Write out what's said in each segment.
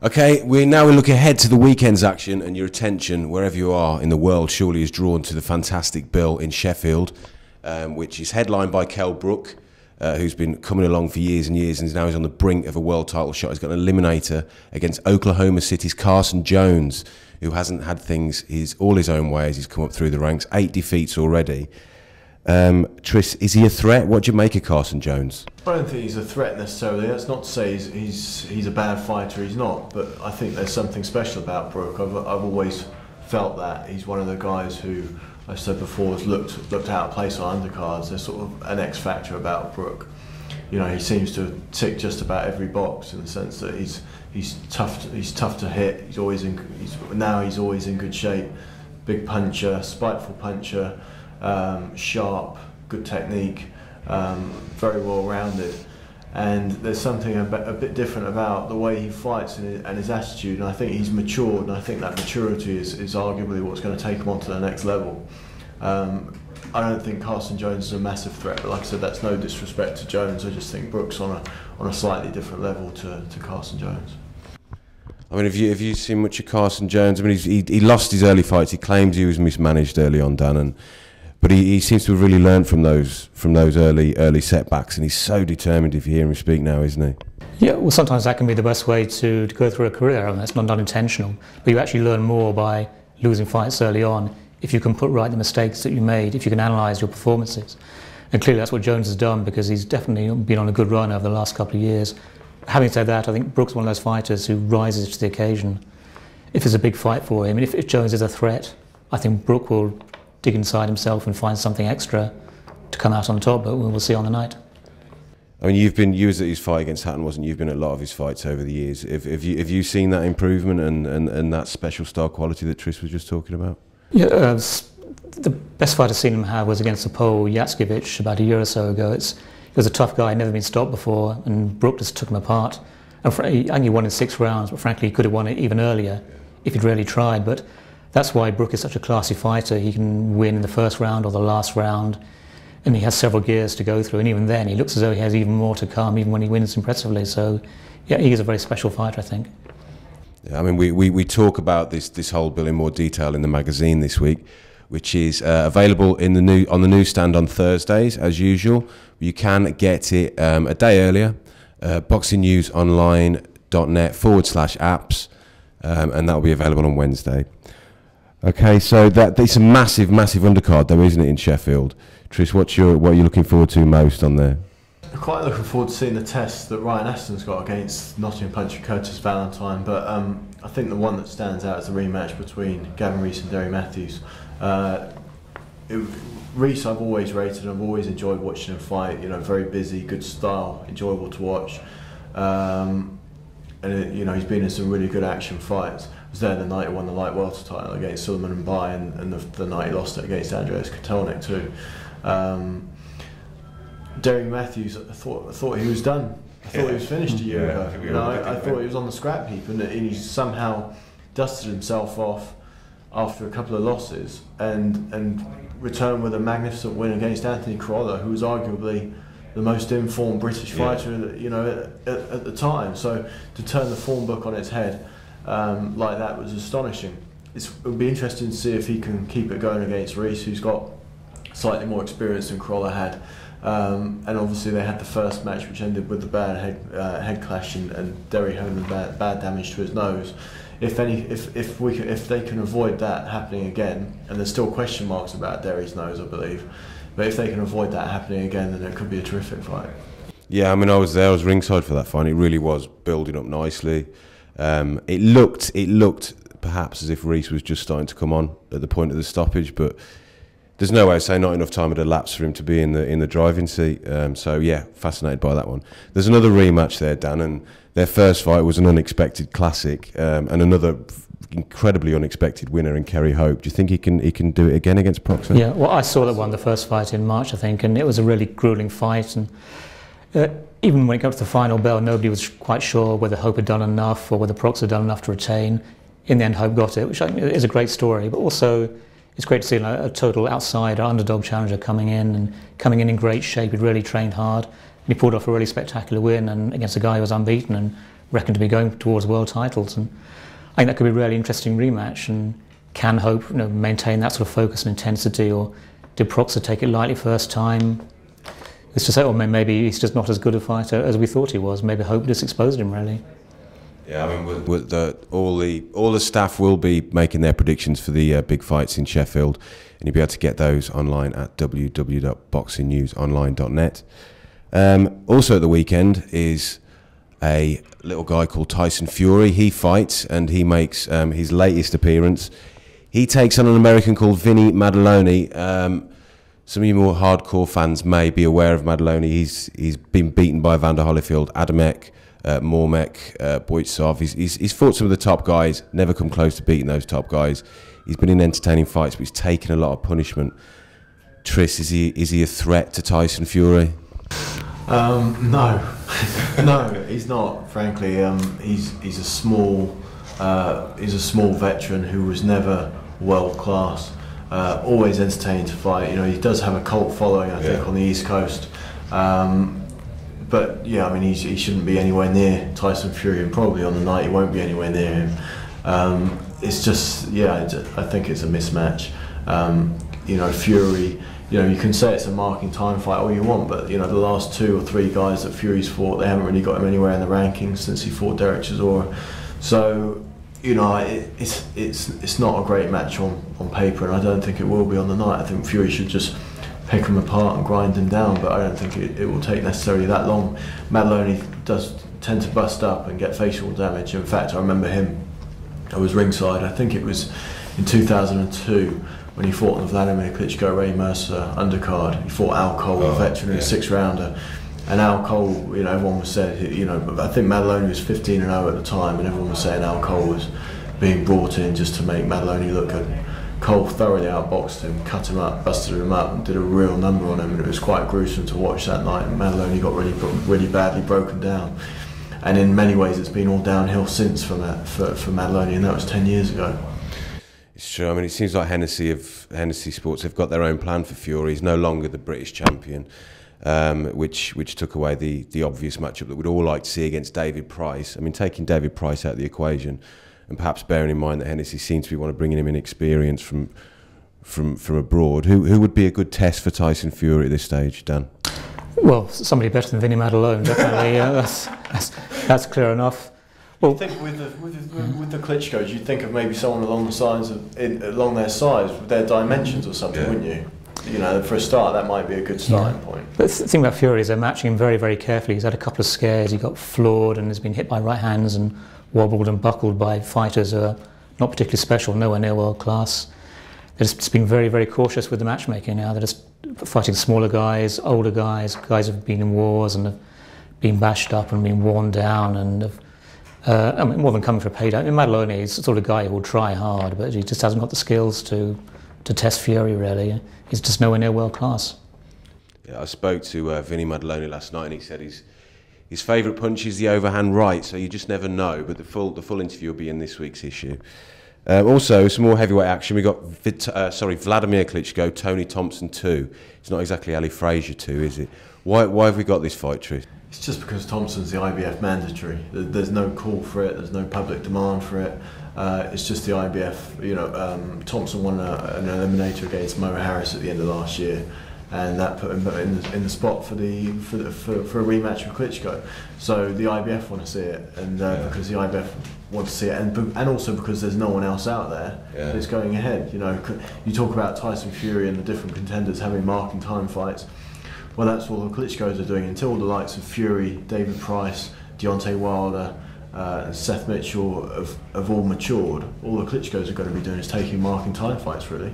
Okay, we look ahead to the weekend's action, and your attention, wherever you are in the world, surely is drawn to the fantastic bill in Sheffield, which is headlined by Kell Brook, who's been coming along for years and years, and now he's on the brink of a world title shot. He's got an eliminator against Oklahoma City's Carson Jones, who hasn't had things all his own way as he's come up through the ranks. 8 defeats already. Tris, is he a threat? What do you make of Carson Jones? I don't think he's a threat necessarily. That's not to say he's a bad fighter. He's not. But I think there's something special about Brook. I've always felt that he's one of the guys who, I said before, has looked out of place on undercards. There's sort of an X factor about Brook. You know, he seems to tick just about every box in the sense that he's tough. He's tough to hit. He's always in good shape. Big puncher, spiteful puncher. Sharp, good technique, very well rounded, and there's something a bit different about the way he fights and his attitude, and I think he's matured, and I think that maturity is arguably what's going to take him on to the next level. I don't think Carson Jones is a massive threat, but like I said, that's no disrespect to Jones. I just think Brook's on a slightly different level to Carson Jones. I mean, have you seen much of Carson Jones? I mean, he lost his early fights. He claims he was mismanaged early on, Dan, but he seems to have really learned from those early setbacks, and he's so determined. If you hear him speak now, isn't he? Yeah, well, sometimes that can be the best way to go through a career. I mean, it's not intentional, but you actually learn more by losing fights early on if you can put right the mistakes that you made, if you can analyse your performances. And clearly that's what Jones has done, because he's definitely been on a good run over the last couple of years. Having said that, I think Brook's one of those fighters who rises to the occasion. If there's a big fight for him, and if Jones is a threat, I think Brook will dig inside himself and find something extra to come out on top, but we'll see on the night. I mean, you was at his fight against Hatton, wasn't you? You've been at a lot of his fights over the years. Have you seen that improvement and that special star quality that Tris was just talking about? Yeah, the best fight I've seen him have was against the Pole Jackiewicz about a year or so ago. He was a tough guy, never been stopped before, and Brook just took him apart. And I think he won in 6 rounds, but frankly he could have won it even earlier if he'd really tried. But that's why Brook is such a classy fighter. He can win in the first round or the last round, and he has several gears to go through, and even then he looks as though he has even more to come, even when he wins impressively. So yeah, he is a very special fighter, I think. Yeah, I mean, we talk about this whole bill in more detail in the magazine this week, which is available on the newsstand on Thursdays as usual. You can get it a day earlier, boxingnewsonline.net/apps, and that will be available on Wednesday. Okay, so it's a massive undercard though, isn't it, in Sheffield? Tris, what are you looking forward to most on there? I'm quite looking forward to seeing the test that Ryan Aston's got against Nottingham puncher Curtis Valentine, but I think the one that stands out is the rematch between Gavin Rees and Derry Matthews. Rees I've always rated, and I've always enjoyed watching him fight. You know, very busy, good style, enjoyable to watch. You know, he's been in some really good action fights. I was there the night he won the light welter title against Suleiman and Bai, and the night he lost it against Andreas Kotelnik too. Derry Matthews, I thought he was done. I thought he was finished a year ago. You know, I thought he was on the scrap heap, and he somehow dusted himself off after a couple of losses and returned with a magnificent win against Anthony Corolla, who was arguably the most informed British fighter, you know, at the time. So to turn the form book on its head like that was astonishing. It would be interesting to see if he can keep it going against Rees, who's got slightly more experience than Corolla had. And obviously they had the first match, which ended with the bad head clash, and Derry having bad damage to his nose. If they can avoid that happening again, and there's still question marks about Derry's nose, I believe, but if they can avoid that happening again, then it could be a terrific fight. Yeah, I mean, I was ringside for that fight. It really was building up nicely. It looked perhaps as if Rees was just starting to come on at the point of the stoppage, but there's no way of saying not enough time had elapsed for him to be in the driving seat. So yeah, fascinated by that one. There's another rematch there, Dan, and their first fight was an unexpected classic, and another incredibly unexpected winner in Kerry Hope. Do you think he can do it again against Proxy? Yeah, well, I saw that one, the first fight in March, I think, and it was a really gruelling fight. And even when it got to the final bell, nobody was quite sure whether Hope had done enough or whether Proxy had done enough to retain. In the end, Hope got it, which I think is a great story, but also it's great to see a total outsider, underdog challenger coming in great shape. He'd really trained hard. He pulled off a really spectacular win, and against a guy who was unbeaten, and reckoned to be going towards world titles. And I think that could be a really interesting rematch, and can Hope maintain that sort of focus and intensity, or did Proxer take it lightly first time? It's to say, or maybe he's just not as good a fighter as we thought he was. Maybe Hope just exposed him, really. Yeah, I mean, all the staff will be making their predictions for the big fights in Sheffield, and you'll be able to get those online at www.boxingnewsonline.net. Also at the weekend is a little guy called Tyson Fury. He fights, and he makes his latest appearance. He takes on an American called Vinny Maddaloni. Some of you more hardcore fans may be aware of Maddaloni. He's been beaten by Evander Holyfield, Adamek, Mormek, Boitsov. He's fought some of the top guys, never come close to beating those top guys. He's been in entertaining fights, but he's taken a lot of punishment. Tris, is he a threat to Tyson Fury? No, no, he's not. Frankly, he's a small veteran who was never world class. Always entertaining to fight. He does have a cult following, I think, on the East Coast. But yeah, I mean, he shouldn't be anywhere near Tyson Fury, and probably on the night he won't be anywhere near him. It's just, yeah, I think it's a mismatch. Fury, you can say it's a marking time fight all you want, but the last 2 or 3 guys that Fury's fought, they haven't really got him anywhere in the rankings since he fought Derek Chisora. So it's not a great match on paper, and I don't think it will be on the night. I think Fury should just pick him apart and grind him down, but I don't think it will take necessarily that long. Maddaloni does tend to bust up and get facial damage. In fact, I remember him, I was ringside, I think it was in 2002, when he fought on the Vladimir Klitschko Ray Mercer undercard. He fought Al Cole, a veteran, in a 6-rounder. And Al Cole, everyone was saying, I think Maddaloni was 15-0 at the time, and everyone was saying Al Cole was being brought in just to make Maddaloni look good. Cole thoroughly outboxed him, cut him up, busted him up, and did a real number on him, and it was quite gruesome to watch that night. And Maddaloni got really badly broken down. And in many ways, it's been all downhill since for Maddaloni, and that was 10 years ago. It's true. I mean, it seems like Hennessy Sports have got their own plan for Fury. He's no longer the British champion, which took away the obvious matchup that we'd all like to see against David Price. I mean, taking David Price out of the equation, and perhaps bearing in mind that Hennessy seems to be wanting to bringing him in experience from abroad. Who would be a good test for Tyson Fury at this stage, Dan? Well, somebody better than Vinny Maddaloni, definitely. That's clear enough. Well, I think with the Klitschkos, you'd think of maybe someone along their size, with their dimensions or something, wouldn't you? For a start, that might be a good starting point. But the thing about Fury is they're matching him very, very carefully. He's had a couple of scares. He got floored and has been hit by right hands and wobbled and buckled by fighters who are not particularly special, nowhere near world class. They're just being very, very cautious with the matchmaking now. They're just fighting smaller guys, older guys who've been in wars and have been bashed up and been worn down and have more than coming for a payday. I mean, Maddaloni is the sort of guy who will try hard, but he just hasn't got the skills to test Fury, really. He's just nowhere near world class. Yeah, I spoke to Vinny Maddaloni last night, and he said his favourite punch is the overhand right, so you just never know. But the full interview will be in this week's issue. Also, some more heavyweight action. We got Vladimir Klitschko, Tony Thompson 2. It's not exactly Ali Frazier 2, is it? Why have we got this fight, Tris? It's just because Thompson's the IBF mandatory. There's no call for it. There's no public demand for it. It's just the IBF. Thompson won an eliminator against Mo Harris at the end of last year, and that put him in the spot for a rematch with Klitschko. So the IBF want to see it, and because the IBF want to see it, and also because there's no one else out there that's going ahead. You talk about Tyson Fury and the different contenders having marking time fights. Well, that's what the Klitschkos are doing. Until the likes of Fury, David Price, Deontay Wilder, and Seth Mitchell have all matured, all the Klitschkos are going to be doing is taking marking time fights, really.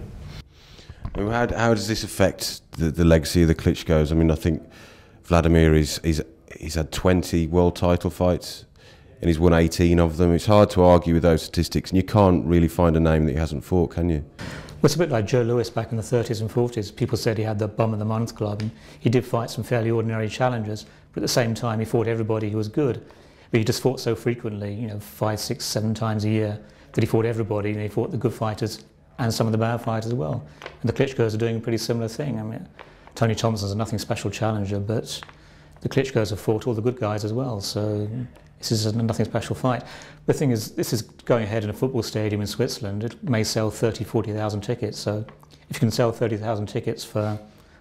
I mean, how does this affect the legacy of the Klitschkos? I mean, I think Vladimir he's had 20 world title fights and he's won 18 of them. It's hard to argue with those statistics, and you can't really find a name that he hasn't fought, can you? Well, it's a bit like Joe Louis back in the 30s and 40s. People said he had the bum of the month club, and he did fight some fairly ordinary challengers, but at the same time he fought everybody who was good. But he just fought so frequently, 5, 6, 7 times a year, that he fought everybody, and he fought the good fighters and some of the bad fighters as well. And the Klitschkos are doing a pretty similar thing. I mean, Tony Thompson's a nothing special challenger, but the Klitschkos have fought all the good guys as well, so This is a nothing special fight. The thing is, this is going ahead in a football stadium in Switzerland. It may sell 30, 40,000 tickets. So if you can sell 30,000 tickets to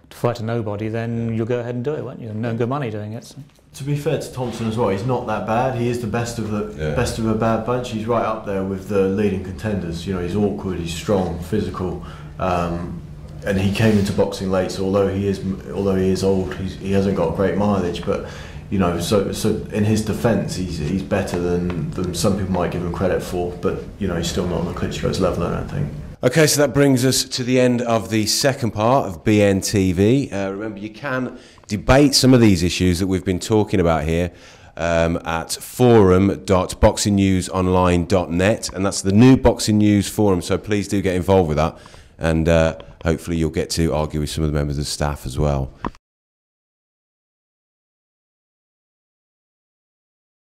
fight a nobody, then you'll go ahead and do it, won't you? And earn good money doing it. So. To be fair to Thompson as well, he's not that bad. He is the best of a bad bunch. He's right up there with the leading contenders. You know, he's awkward, he's strong, physical, and he came into boxing late. So although he is old, he hasn't got great mileage. But you know, so in his defence, he's better than some people might give him credit for. But you know, he's still not on the Klitschko's level, I don't think. Okay, so that brings us to the end of the second part of BNTV. Remember, you can debate some of these issues that we've been talking about here at forum.boxingnewsonline.net, and that's the new Boxing News forum, so please do get involved with that, and hopefully you'll get to argue with some of the members of the staff as well.